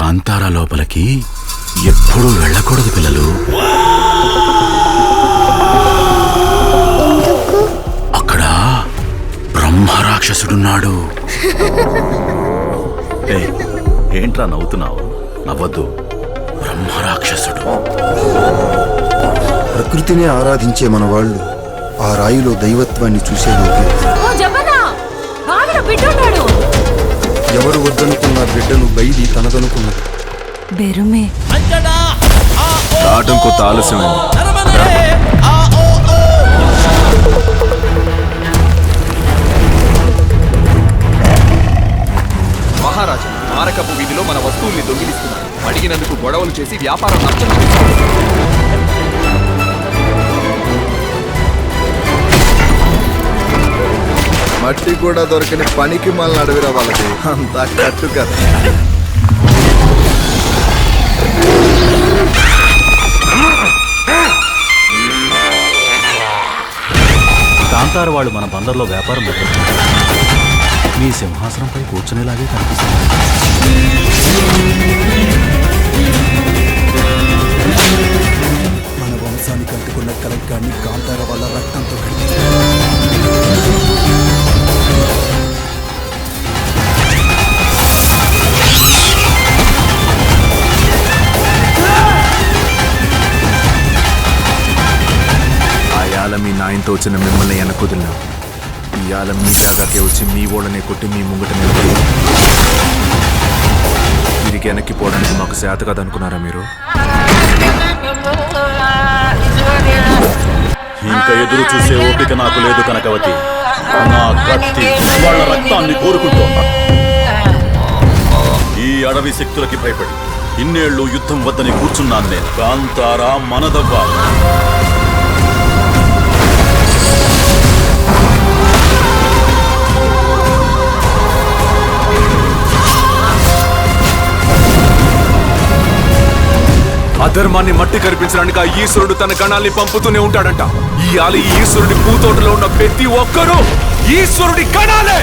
కాంతారా లోపలికి ఎప్పుడూ వెళ్ళకూడదు పిల్లలు. అక్కడ బ్రహ్మరాక్షసుడున్నాడు. ఏంట్రా నవ్వుతున్నావు? నవ్వద్దు. బ్రహ్మరాక్షసుడు. ప్రకృతిని ఆరాధించే మన వాళ్ళు ఆ రాయిలో దైవత్వాన్ని చూసేలోపు ఎవరు వద్దనుకున్న బిడ్డను బయలు తనదనుకున్నది. రావటం కొత్త ఆలస్యమైంది. మహారాజా, మారకపు వీధిలో మన వస్తువుల్ని దొంగిలిస్తున్నారు. అడిగినందుకు గొడవలు చేసి వ్యాపారం నష్టం. మట్టి కూడా దొరకని పనికి మళ్ళీ అడవిరా వాళ్ళకి అంత కట్టు కదా. కాంతార వాళ్ళు మన బందర్లో వ్యాపారం పెట్టారు. మీ సింహాసనంపై కూర్చునేలాగే కనిపిస్తుంది. మన వంశానికి అంటుకున్న కలంకాన్ని కాంతార వాళ్ళ రక్తంతో ఆయాల మీ నాయనతో వచ్చిన మిమ్మల్ని వెనకుదిలినాం. ఇవాళ మీ జాగాకే వచ్చి మీ ఓడనే కొట్టి మీ ముంగట నిలబడి తిరిగి వెనక్కిపోవడానికి మాకు శాత కదనుకున్నారా మీరు? ఇంకా ఎదురు చూసే ఓపిక నాకు లేదు కనకవతి. నా కత్తి వాళ్ళ రక్తాన్ని కోరుకుంటోంది. ఈ అడవి శక్తులకి భయపడి ఇన్నేళ్లు యుద్ధం వద్దని కూర్చున్నాను నేను. కాంతారా మనదవ్వా. అధర్మాన్ని మట్టి కనిపించడానికి ఆ ఈశ్వరుడు తన గణాల్ని పంపుతూనే ఉంటాడంట. ఈ ఈశ్వరుడి పూతోటలో ఉన్న ప్రతి ఒక్కరూ ఈశ్వరుడి గణాలే.